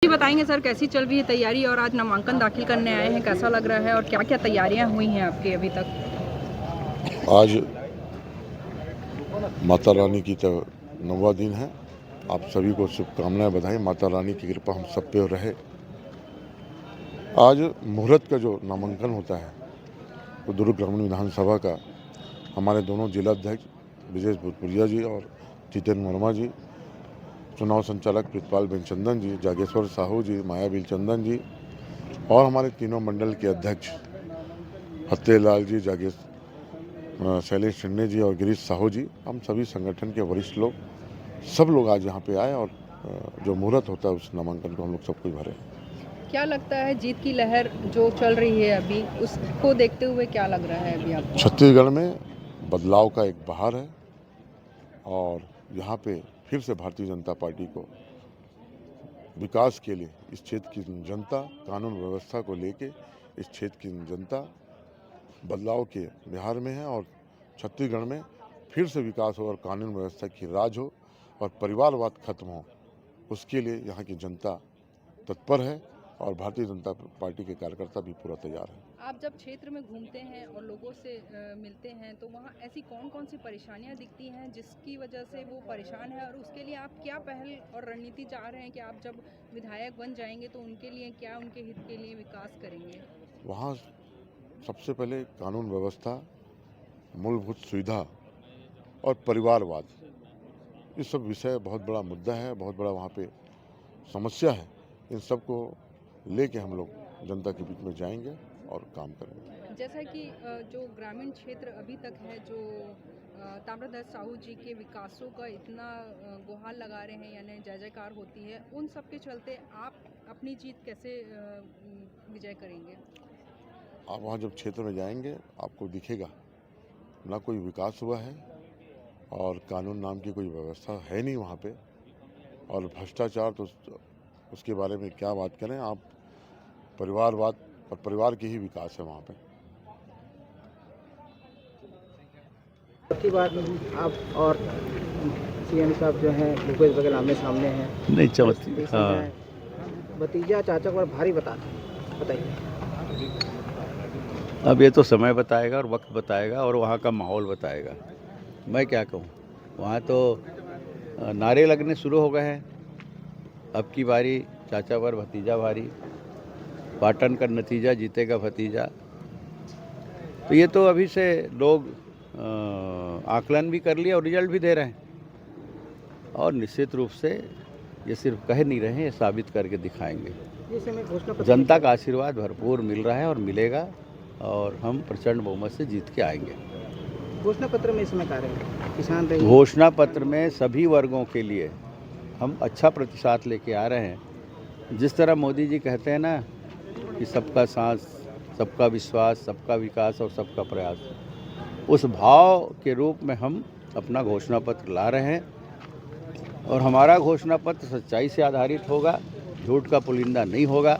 ही बताएंगे सर, कैसी चल रही है तैयारी और आज नामांकन दाखिल करने आए हैं, कैसा लग रहा है और क्या क्या तैयारियां हुई हैं आपकी अभी तक? आज माता रानी की 9वां दिन है। आप सभी को शुभकामनाएं, बधाई। माता रानी की कृपा हम सब पे रहे। आज मुहूर्त का जो नामांकन होता है तो दुर्ग ग्रामीण विधानसभा का हमारे दोनों जिलाध्यक्ष ब्रिजेश भूतपुरिया जी और जितेंद्र वर्मा जी, चुनाव संचालक प्रीतपाल बेनचंदन जी, जागेश्वर साहू जी, माया बिलचंदन जी और हमारे तीनों मंडल के अध्यक्ष फतेहलाल जी, शैलेश शिंदे जी और गिरीश साहू जी, हम सभी संगठन के वरिष्ठ लोग, सब लोग आज यहाँ पे आए और जो मुहूर्त होता है उस नामांकन को हम लोग सब कुछ भरे। क्या लगता है जीत की लहर जो चल रही है अभी, उसको देखते हुए क्या लग रहा है अभी आपको? छत्तीसगढ़ में बदलाव का एक बहार है और यहाँ पे फिर से भारतीय जनता पार्टी को विकास के लिए इस क्षेत्र की जनता, कानून व्यवस्था को लेके इस क्षेत्र की जनता बदलाव के बिहार में है और छत्तीसगढ़ में फिर से विकास हो और कानून व्यवस्था की राज हो और परिवारवाद खत्म हो, उसके लिए यहाँ की जनता तत्पर है और भारतीय जनता पार्टी के कार्यकर्ता भी पूरा तैयार है। आप जब क्षेत्र में घूमते हैं और लोगों से मिलते हैं तो वहाँ ऐसी कौन कौन सी परेशानियाँ दिखती हैं जिसकी वजह से वो परेशान है, और उसके लिए आप क्या पहल और रणनीति चाह रहे हैं कि आप जब विधायक बन जाएंगे तो उनके लिए क्या, उनके हित के लिए विकास करेंगे? वहाँ सबसे पहले कानून व्यवस्था, मूलभूत सुविधा और परिवारवाद, ये सब विषय बहुत बड़ा मुद्दा है, बहुत बड़ा वहाँ पे समस्या है। इन सब को लेके हम लोग जनता के बीच में जाएंगे और काम करेंगे। जैसा कि जो ग्रामीण क्षेत्र अभी तक है, जो ताम्रध्वज साहू जी के विकासों का इतना गुहार लगा रहे हैं, यानी जय जयकार होती है, उन सब के चलते आप अपनी जीत कैसे विजय करेंगे? आप वहाँ जब क्षेत्र में जाएंगे आपको दिखेगा ना कोई विकास हुआ है और कानून नाम की कोई व्यवस्था है नहीं वहाँ पे, और भ्रष्टाचार तो उसके बारे में क्या बात करें आप। परिवारवाद और परिवार के ही विकास है वहाँ पे। की बात आप और सीएम साहब जो हैं भूपेश बघेल आमने सामने हैं, नहीं चमत्ती, हाँ। भतीजा चाचा को भारी बताइए। अब ये तो समय बताएगा और वक्त बताएगा और वहाँ का माहौल बताएगा। मैं क्या कहूँ, वहाँ तो नारे लगने शुरू हो गए हैं। अब की बारी चाचा पर भतीजा भारी, पाटन का नतीजा जीतेगा भतीजा। तो ये तो अभी से लोग आकलन भी कर लिया और रिजल्ट भी दे रहे हैं और निश्चित रूप से ये सिर्फ कह नहीं रहे हैं, ये साबित करके दिखाएंगे। जनता का आशीर्वाद भरपूर मिल रहा है और मिलेगा और हम प्रचंड बहुमत से जीत के आएंगे। घोषणा पत्र में इसमें कह रहे हैं किसान घोषणा पत्र में सभी वर्गों के लिए हम अच्छा प्रतिशत लेके आ रहे हैं। जिस तरह मोदी जी कहते हैं ना कि सबका साथ, सबका विश्वास, सबका विकास और सबका प्रयास, उस भाव के रूप में हम अपना घोषणा पत्र ला रहे हैं और हमारा घोषणा पत्र सच्चाई से आधारित होगा, झूठ का पुलिंदा नहीं होगा।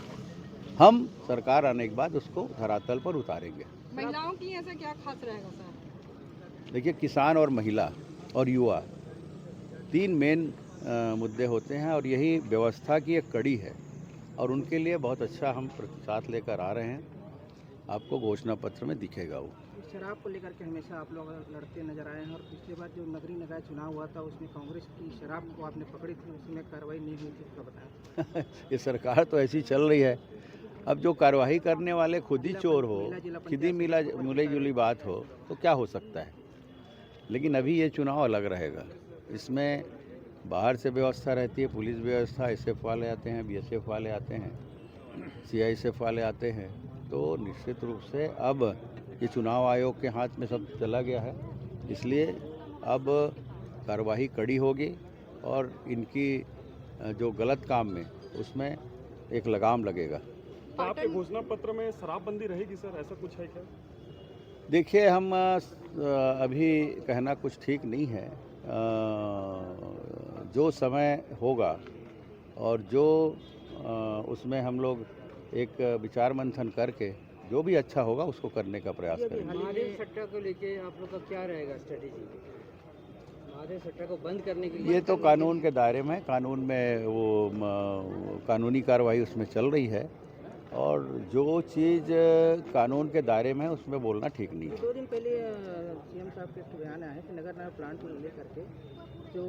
हम सरकार आने के बाद उसको धरातल पर उतारेंगे। महिलाओं के लिए ऐसा क्या खास रहेगा सर? देखिए, किसान और महिला और युवा 3 मेन मुद्दे होते हैं और यही व्यवस्था की एक कड़ी है और उनके लिए बहुत अच्छा हम प्रतिशत लेकर आ रहे हैं। आपको घोषणा पत्र में दिखेगा वो। शराब को लेकर के हमेशा आप लोग लड़ते नजर आए हैं और पिछले बार जो नगरीय निकाय चुनाव हुआ था उसमें कांग्रेस की शराब को आपने पकड़ी थी, उसमें कार्रवाई नहीं हुई थी, उसका बताया। ये सरकार तो ऐसी चल रही है, अब जो कार्रवाई करने वाले खुद ही चोर हो, खुद ही मिली जुली बात हो तो क्या हो सकता है। लेकिन अभी ये चुनाव अलग रहेगा, इसमें बाहर से व्यवस्था रहती है, पुलिस व्यवस्था, एसएफ वाले आते हैं, बीएसएफ वाले आते हैं, सीआईएसएफ वाले आते हैं। तो निश्चित रूप से अब ये चुनाव आयोग के हाथ में सब चला गया है, इसलिए अब कार्रवाई कड़ी होगी और इनकी जो गलत काम में उसमें एक लगाम लगेगा। तो आपके घोषणा पत्र में शराबबंदी रहेगी सर, ऐसा कुछ है क्या? देखिए, हम अभी कहना कुछ ठीक नहीं है। जो समय होगा और जो उसमें हम लोग एक विचार मंथन करके जो भी अच्छा होगा उसको करने का प्रयास करेंगे। महादेव सट्टा को लेके आप लोग का क्या रहेगा स्ट्रेटेजी? आधे शटर को बंद करने के लिए ये तो कानून के दायरे में, कानून में वो कानूनी कार्रवाई उसमें चल रही है, और जो चीज़ कानून के दायरे में है उसमें बोलना ठीक नहीं है। 2 दिन पहले सीएम साहब के एक बयान आया है कि नगर निगम प्लांट को लेकर के जो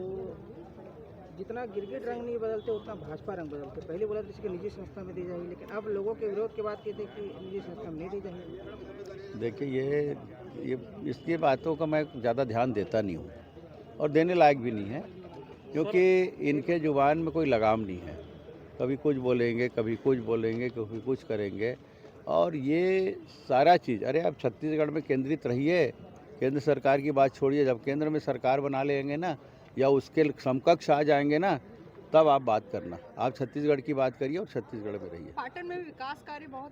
जितना गिरगिट रंग नहीं बदलते उतना भाजपा रंग बदलते। पहले बोला था इसके निजी संस्था में दी जाएगी, लेकिन अब लोगों के विरोध के बाद कहते हैं कि निजी संस्था में नहीं दी जाएगी। देखिए ये इसकी बातों का मैं ज़्यादा ध्यान देता नहीं हूँ और देने लायक भी नहीं है, क्योंकि इनके जुबान में कोई लगाम नहीं है। कभी कुछ बोलेंगे, कभी कुछ बोलेंगे, कभी कुछ करेंगे, और ये सारा चीज़, अरे आप छत्तीसगढ़ में केंद्रित रहिए, केंद्र सरकार की बात छोड़िए। जब केंद्र में सरकार बना लेंगे ना, या उसके समकक्ष आ जाएंगे ना, तब आप बात करना। आप छत्तीसगढ़ की बात करिए और छत्तीसगढ़ में रहिए। पाटन में विकास कार्य बहुत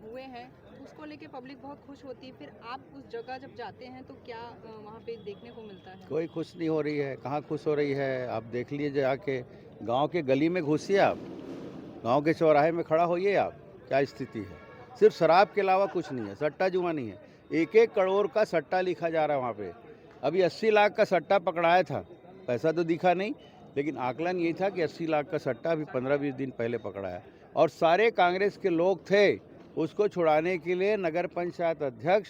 हुए हैं, उसको लेके पब्लिक बहुत खुश होती है, फिर आप उस जगह जब जाते हैं तो क्या वहाँ पे देखने को मिलता है? कोई खुश नहीं हो रही है, कहाँ खुश हो रही है? आप देख लीजिए जाके, गांव के गली में घुसिए, आप गांव के चौराहे में खड़ा होइए, आप क्या स्थिति है। सिर्फ शराब के अलावा कुछ नहीं है, सट्टा जुआ नहीं है। 1-1 करोड़ का सट्टा लिखा जा रहा है वहाँ पे। अभी 80 लाख का सट्टा पकड़ाया था, पैसा तो दिखा नहीं, लेकिन आकलन यही था कि 80 लाख का सट्टा अभी 15-20 दिन पहले पकड़ाया, और सारे कांग्रेस के लोग थे। उसको छुड़ाने के लिए नगर पंचायत अध्यक्ष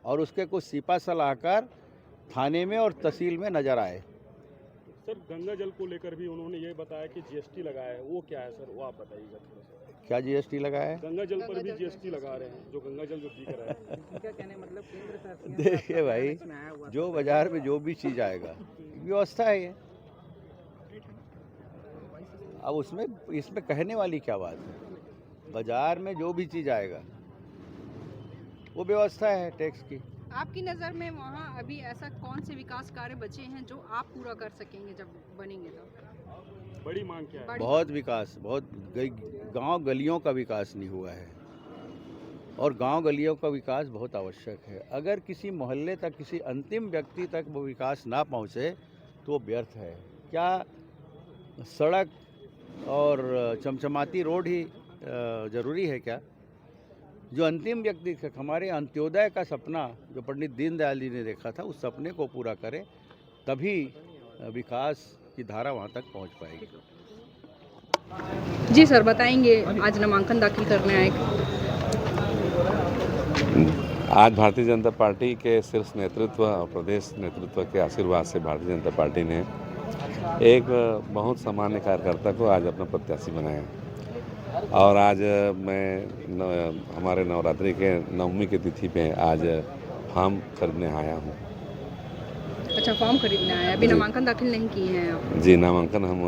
और उसके कुछ सिपा सलाहकार थाने में और तहसील में नजर आए। सर गंगा जल को लेकर भी उन्होंने ये बताया कि जीएसटी लगाया है, वो क्या है सर, वो आप बताइएगा थोड़ा सा। क्या जीएसटी लगाया है? गंगा जल पर भी जीएसटी लगा रहे हैं, जो गंगा जल जो पी कर है। क्या कहने मतलब केंद्र शासित देखिए भाई, जो बाजार में जो भी चीज़ आएगा, व्यवस्था है ये। अब उसमें इसमें कहने वाली क्या बात है? बाजार में जो भी चीज़ आएगा वो व्यवस्था है टैक्स की। आपकी नज़र में वहाँ अभी ऐसा कौन से विकास कार्य बचे हैं जो आप पूरा कर सकेंगे जब बनेंगे तो? बड़ी मांग क्या है? बहुत विकास, बहुत गांव गलियों का विकास नहीं हुआ है, और गांव गलियों का विकास बहुत आवश्यक है। अगर किसी मोहल्ले तक, किसी अंतिम व्यक्ति तक वो विकास ना पहुंचे तो वो व्यर्थ है। क्या सड़क और चमचमाती रोड ही ज़रूरी है क्या? जो अंतिम व्यक्ति तक, हमारे अंत्योदय का सपना जो पंडित दीनदयाल जी ने देखा था, उस सपने को पूरा करें, तभी विकास की धारा वहाँ तक पहुँच पाएगी। जी सर, बताएंगे आज नामांकन दाखिल करने आए। आज भारतीय जनता पार्टी के शीर्ष नेतृत्व और प्रदेश नेतृत्व के आशीर्वाद से भारतीय जनता पार्टी ने एक बहुत सामान्य कार्यकर्ता को आज अपना प्रत्याशी बनाया, और आज मैं हमारे नवरात्रि के नवमी की तिथि पे आज फॉर्म खरीदने आया हूँ। अच्छा, फॉर्म खरीदने आए, अभी नामांकन दाखिल नहीं किए हैं आप? जी, नामांकन हम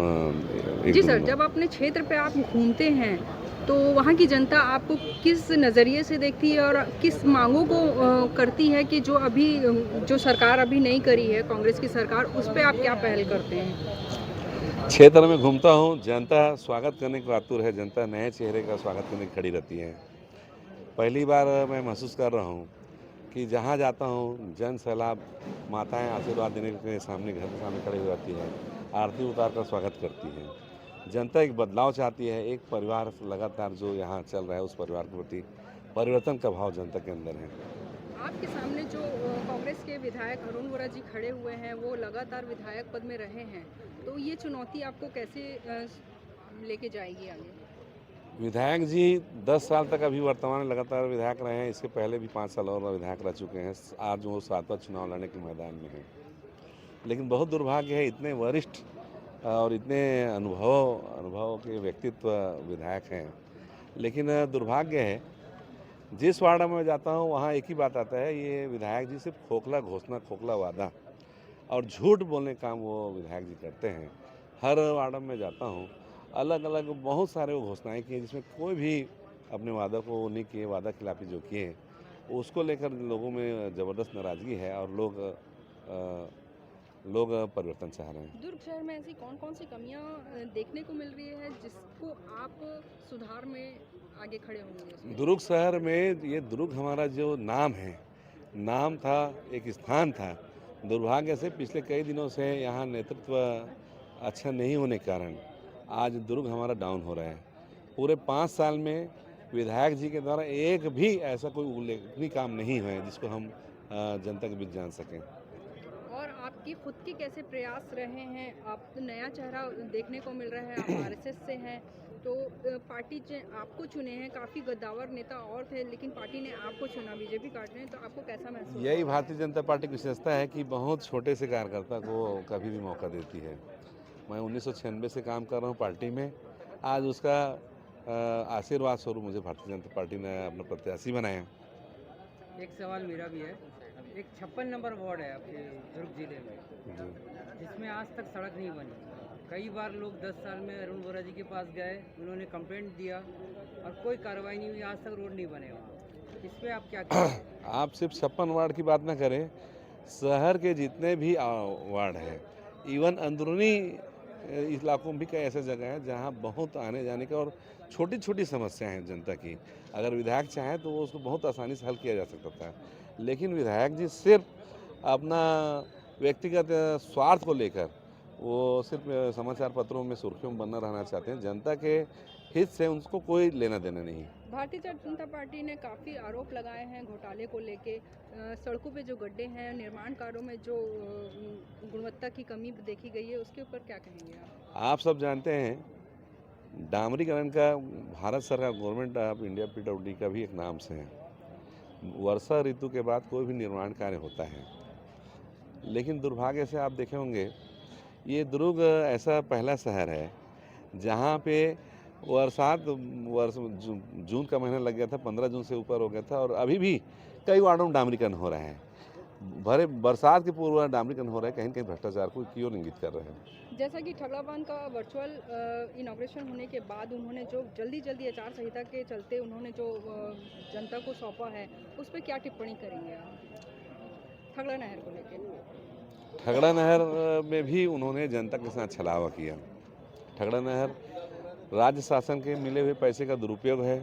जी सर, जब अपने क्षेत्र पे आप घूमते हैं तो वहाँ की जनता आपको किस नज़रिए से देखती है और किस मांगों को करती है कि जो सरकार अभी नहीं करी है, कांग्रेस की सरकार, उस पर आप क्या पहल करते हैं? क्षेत्र में घूमता हूँ, जनता स्वागत करने को आतुर है, जनता नए चेहरे का स्वागत करने की खड़ी रहती है। पहली बार मैं महसूस कर रहा हूँ कि जहाँ जाता हूँ जन सैलाब, माताएं आशीर्वाद देने के सामने, घर के सामने खड़ी हो जाती है, आरती उतार कर स्वागत करती है। जनता एक बदलाव चाहती है, एक परिवार लगातार जो यहाँ चल रहा है उस परिवार के प्रति परिवर्तन का भाव जनता के अंदर है। आपके सामने जो कांग्रेस के विधायक अरुण वोरा जी खड़े हुए हैं, वो लगातार विधायक पद में रहे हैं, तो ये चुनौती आपको कैसे लेके जाएगी आगे? विधायक जी 10 साल तक अभी वर्तमान में लगातार विधायक रहे हैं, इसके पहले भी 5 साल और विधायक रह चुके हैं। आज वो 7वां चुनाव लड़ने के मैदान में है, लेकिन बहुत दुर्भाग्य है, इतने वरिष्ठ और इतने अनुभव के व्यक्तित्व विधायक हैं, लेकिन दुर्भाग्य है जिस वार्ड में जाता हूँ वहाँ एक ही बात आता है, ये विधायक जी सिर्फ खोखला घोषणा, खोखला वादा और झूठ बोलने काम वो विधायक जी करते हैं। हर वार्ड में जाता हूँ, अलग अलग बहुत सारे वो घोषणाएँ की जिसमें कोई भी अपने वादा को नहीं किए, वादा खिलाफी जो किए उसको लेकर लोगों में ज़बरदस्त नाराज़गी है और लोग परिवर्तन चाह रहे हैं। दुर्ग शहर में ऐसी कौन कौन सी कमियां देखने को मिल रही है जिसको आप सुधार में आगे खड़े होंगे? दुर्ग शहर में, ये दुर्ग हमारा जो नाम है, नाम था, एक स्थान था, दुर्भाग्य से पिछले कई दिनों से यहाँ नेतृत्व अच्छा नहीं होने के कारण आज दुर्ग हमारा डाउन हो रहा है। पूरे 5 साल में विधायक जी के द्वारा एक भी ऐसा कोई उल्लेखनीय काम नहीं हुआ है जिसको हम जनता के बीच जान सकें। और आपके आपकी खुद के कैसे प्रयास रहे हैं? आप नया चेहरा देखने को मिल रहा है, आप आरएसएस से हैं, तो पार्टी आपको चुने हैं। काफ़ी गद्दावर नेता और थे, लेकिन पार्टी ने आपको चुना, बीजेपी काट रहे हैं, तो आपको कैसा महसूस हो यही रहा है? भारतीय जनता पार्टी की विशेषता है कि बहुत छोटे से कार्यकर्ता को कभी भी मौका देती है। मैं 1996 से काम कर रहा हूँ पार्टी में। आज उसका आशीर्वाद स्वरूप मुझे भारतीय जनता पार्टी ने अपना प्रत्याशी बनाया। एक सवाल मेरा भी है। एक 56 नंबर वार्ड है आपके दुर्ग जिले में, जिसमें आज तक सड़क नहीं बनी। कई बार लोग 10 साल में अरुण वोरा जी के पास गए, उन्होंने कंप्लेंट दिया और कोई कार्रवाई नहीं हुई, आज तक रोड नहीं बने वहाँ। इस पर आप क्या कहेंगे? आप सिर्फ 56 वार्ड की बात ना करें, शहर के जितने भी वार्ड हैं, इवन अंदरूनी इलाकों में भी कई ऐसे जगह हैं जहां बहुत आने जाने का और छोटी छोटी समस्याएं हैं जनता की। अगर विधायक चाहें तो वो उसको बहुत आसानी से हल किया जा सकता था, लेकिन विधायक जी सिर्फ अपना व्यक्तिगत स्वार्थ को लेकर वो सिर्फ समाचार पत्रों में सुर्खियों में बना रहना चाहते हैं। जनता के हित से उनको कोई लेना देना नहीं। भारतीय जनता पार्टी ने काफ़ी आरोप लगाए हैं घोटाले को लेके। सड़कों पे जो गड्ढे हैं, निर्माण कार्यों में जो गुणवत्ता की कमी देखी गई है, उसके ऊपर क्या कहेंगे आप? आप सब जानते हैं डामरीकरण का भारत सरकार गवर्नमेंट ऑफ इंडिया PWD का भी एक नाम से है। वर्षा ऋतु के बाद कोई भी निर्माण कार्य होता है, लेकिन दुर्भाग्य से आप देखे होंगे ये दुर्ग ऐसा पहला शहर है जहाँ पे जून का महीना लग गया था, 15 जून से ऊपर हो गया था और अभी भी कई वार्डों में डामरीकरण हो रहे हैं। भरे बरसात के पूर्व डामरीकरण हो रहा है, कहीं न कहीं भ्रष्टाचार को क्यों इंगित कर रहे हैं। जैसा कि ठगला बांध का वर्चुअल इनॉग्रेशन होने के बाद उन्होंने जो जल्दी आचार संहिता के चलते उन्होंने जो जनता को सौंपा है, उस पर क्या टिप्पणी करेंगे आप ठगला नहर को लेकर? ठगड़ा नहर में भी उन्होंने जनता के साथ छलावा किया। ठगड़ा नहर राज्य शासन के मिले हुए पैसे का दुरुपयोग है।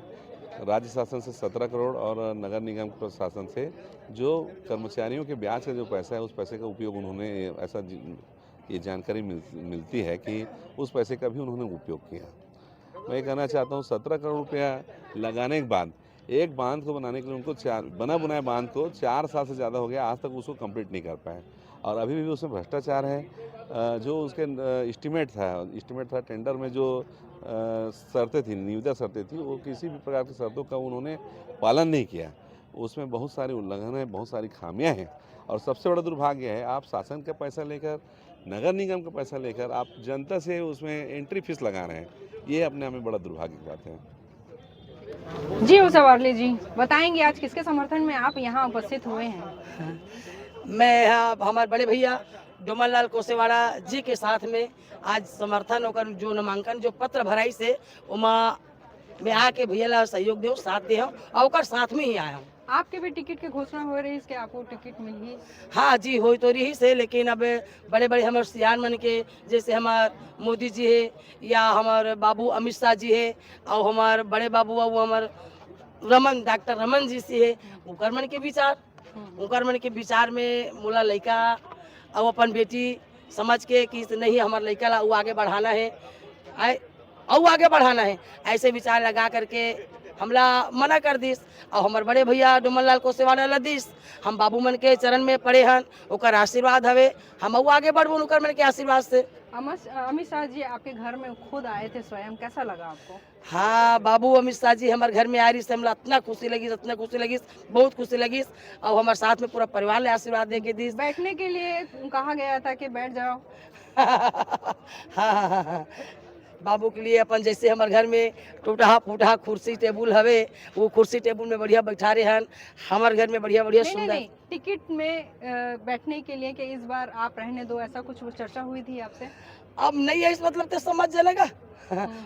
राज्य शासन से 17 करोड़ और नगर निगम प्रशासन से जो कर्मचारियों के ब्याज का जो पैसा है, उस पैसे का उपयोग उन्होंने ऐसा ये जानकारी मिलती है कि उस पैसे का भी उन्होंने उपयोग किया। मैं कहना चाहता हूँ 17 करोड़ रुपया लगाने के बाद एक बांध को बनाने के लिए उनको बना बुनाए बांध को 4 साल से ज़्यादा हो गया, आज तक उसको कंप्लीट नहीं कर पाए और अभी भी उसमें भ्रष्टाचार है। जो उसके एस्टिमेट था टेंडर में जो शर्तें थी, निविदा शर्तें थी, वो किसी भी प्रकार की शर्तों का उन्होंने पालन नहीं किया। उसमें बहुत सारे उल्लंघन है, बहुत सारी खामियां हैं और सबसे बड़ा दुर्भाग्य है आप शासन का पैसा लेकर, नगर निगम का पैसा लेकर आप जनता से उसमें एंट्री फीस लगा रहे हैं। ये अपने आप में बड़ा दुर्भाग्य की बात है। जी मुसवारली जी, बताएंगे आज किसके समर्थन में आप यहाँ उपस्थित हुए हैं? मैं यहाँ हमारे बड़े भैया डोमन लाल कोसेवाड़ा जी के साथ में आज समर्थन होकर जो नामांकन जो पत्र भराई से उमा में आके भैया ला सहयोग दे साथ दे और साथ में ही आया हूँ। आपके भी टिकट की घोषणा हो रही है, इसके आपको टिकट मिली? हाँ जी, हो तो रही से, लेकिन अब बड़े बड़े हमारे सियान मन के जैसे हमारे मोदी जी है या हमारे बाबू अमित शाह जी है और हमारे बड़े बाबू वो हमारे डॉक्टर रमन जी से है, उनकर मन के विचार में मोला लड़का और अपन बेटी समझ के कि नहीं हमारे लड़का ला आगे बढ़ाना है और आगे बढ़ाना है, ऐसे विचार लगा करके हमला मना कर दिस और हमारे बड़े भैया डोमन लाल कोसेवाड़ा ला दिस। हम बाबू मन के चरण में पड़े हन, ओकर आशीर्वाद हवे, हम आगे बढ़बो उनकर मन के आशीर्वाद से। अमित शाह जी आपके घर में खुद आए थे स्वयं, कैसा लगा आपको? हाँ, बाबू अमित शाह जी हमारे घर में आ रही से हमला इतना खुशी लगी, बहुत खुशी लगी और हमारे साथ में पूरा परिवार ने आशीर्वाद दे के दी। बैठने के लिए कहा गया था कि बैठ जाओ। हाँ, बाबू के लिए अपन जैसे हमारे घर में टूटा फूटा कुर्सी टेबुल हवे, वो कुर्सी टेबुल में बढ़िया बैठा रहे हैं हमारे घर में बढ़िया सुंदर। टिकट में बैठने के लिए कि इस बार आप रहने दो, ऐसा कुछ चर्चा हुई थी आपसे? अब नहीं है इस मतलब तो समझ जाएगा।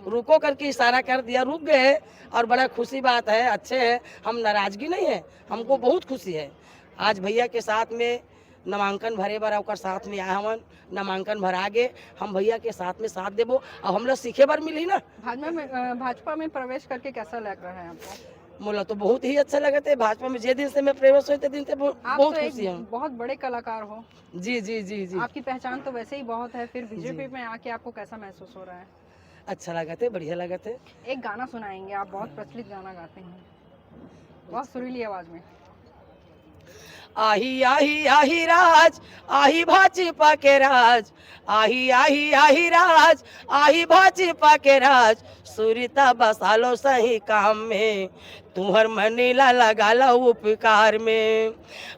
रुको करके इशारा कर दिया, रुक गए और बड़ा खुशी बात है, अच्छे है, हम नाराजगी नहीं है, हमको बहुत खुशी है। आज भैया के साथ में नामांकन भरे बार और साथ में आया हमन, नामांकन भरा गे हम भैया के साथ में साथ देबो और हम लोग सीखे बार मिली ना। भाजपा में प्रवेश करके कैसा लग रहा है आपको? मोला तो बहुत ही अच्छा लगा थे। भाजपा में जे दिन से मैं प्रवेश हुई दिन से बहुत खुशी हूँ। बहुत बड़े कलाकार हो। जी जी जी जी, आपकी पहचान तो वैसे ही बहुत है, फिर बीजेपी में आके आपको कैसा महसूस हो रहा है? अच्छा लगा थे, बढ़िया लगा थे। एक गाना सुनाएंगे, आप बहुत प्रचलित गाना गाते हैं, बहुत सुरीली आवाज में। आही आही आही राज, आही भाजपा के राज, आही आही आही राज, आही भाजपा के राज, सुरीता बसालो सही काम में, तुम्हर मनीला लगा लो उपकार में।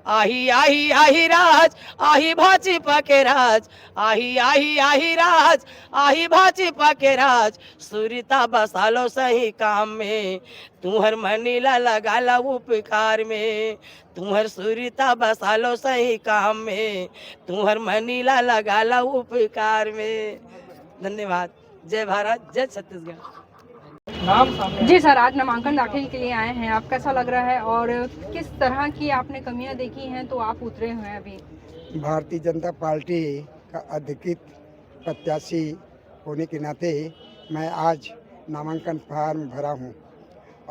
आही आही आही राज, आही भाजपा के राज, आही आही आही राज, आही भाजपा के राज, सुरीता बसालो सही काम में, तुम्हर मनीला लगा लो उपकार में, तुम्हर सुरीता बसालो सही काम में, तुम्हर मनीला लगा लो उपकार में। धन्यवाद। जय भारत, जय छत्तीसगढ़। जी सर, आज नामांकन दाखिल के लिए आए हैं, आप कैसा लग रहा है और किस तरह की आपने कमियां देखी हैं तो आप उतरे हुए हैं अभी? भारतीय जनता पार्टी का अधिकृत प्रत्याशी होने के नाते मैं आज नामांकन फार्म भरा हूं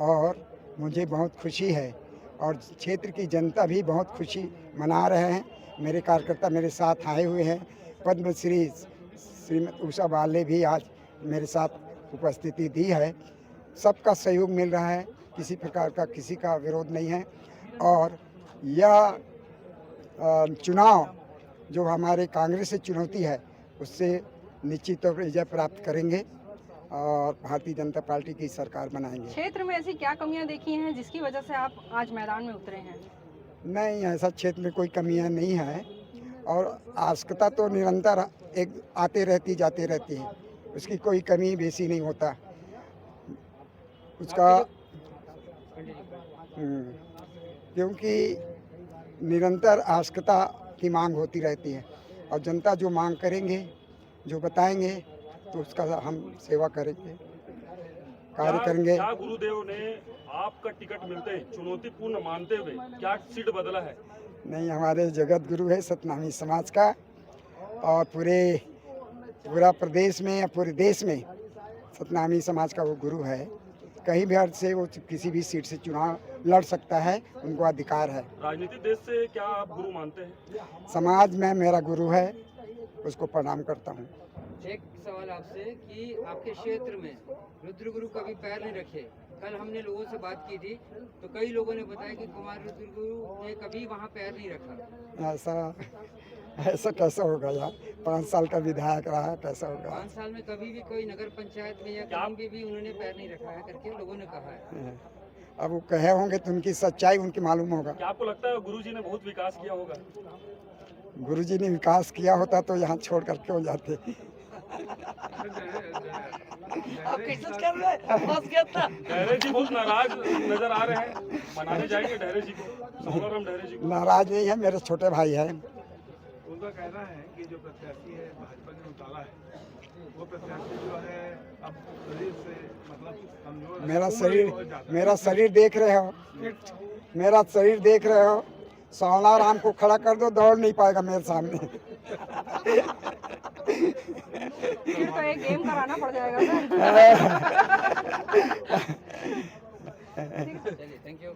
और मुझे बहुत खुशी है और क्षेत्र की जनता भी बहुत खुशी मना रहे हैं। मेरे कार्यकर्ता मेरे साथ आए हुए हैं। पद्मश्री श्रीमती उषा बाले भी आज मेरे साथ उपस्थिति दी है। सबका सहयोग मिल रहा है, किसी प्रकार का किसी का विरोध नहीं है और यह चुनाव जो हमारे कांग्रेस से चुनौती है उससे निश्चित तौर पर विजय प्राप्त करेंगे और भारतीय जनता पार्टी की सरकार बनाएंगे। क्षेत्र में ऐसी क्या कमियां देखी हैं जिसकी वजह से आप आज मैदान में उतरे हैं? नहीं, ऐसा क्षेत्र में कोई कमियां नहीं है और आवश्यकता तो निरंतर एक आते रहती जाते रहती है, उसकी कोई कमी बेसी नहीं होता उसका, क्योंकि निरंतर आवश्यकता की मांग होती रहती है और जनता जो मांग करेंगे, जो बताएंगे तो उसका हम सेवा करेंगे, कार्य करेंगे। क्या गुरुदेव ने आपका टिकट मिलते चुनौतीपूर्ण मानते हुए क्या सीट बदला है? नहीं, हमारे जगत गुरु है सतनामी समाज का और पूरा प्रदेश में या पूरे देश में सतनामी समाज का वो गुरु है। कहीं भी अर्थ से वो किसी भी सीट से चुनाव लड़ सकता है, उनको अधिकार है। राजनीतिक देश से क्या आप गुरु मानते हैं? समाज में मेरा गुरु है, उसको प्रणाम करता हूँ। एक सवाल आपसे कि आपके क्षेत्र में रुद्र गुरु कभी पैर नहीं रखे। कल हमने लोगों से बात की थी तो कई लोगों ने बताया कि कुमार रुद्र गुरु ने कभी वहाँ पैर नहीं रखा। ऐसा कैसा होगा यार, 5 साल का विधायक रहा है, कैसा होगा? 5 साल में कभी भी कोई नगर पंचायत में या कहीं भी उन्होंने पैर नहीं रखा है करके लोगों ने कहा है। अब वो कहे होंगे तो उनकी सच्चाई उनकी मालूम होगा। क्या आपको लगता है गुरुजी ने बहुत विकास किया होगा? गुरुजी ने विकास किया होता तो यहाँ छोड़ कर क्यों जाते? डहरे जी बहुत नाराज नजर आ रहे हैं, मनाने जाएंगे डहरे जी को? सोनाराम डहरे जी को नाराज नहीं है, मेरे छोटे भाई है। उनका कहना है कि जो प्रत्याशी है भाजपा ने उतारा है वो प्रत्याशी जो है अब शरीर से मतलब कमजोर। मेरा शरीर देख रहे हो, मेरा शरीर देख रहे हो। सोना राम को खड़ा कर दो, दौड़ नहीं पाएगा मेरे सामने। फिर तो एक गेम कराना पड़ जाएगा सर। चलिए, थैंक यू।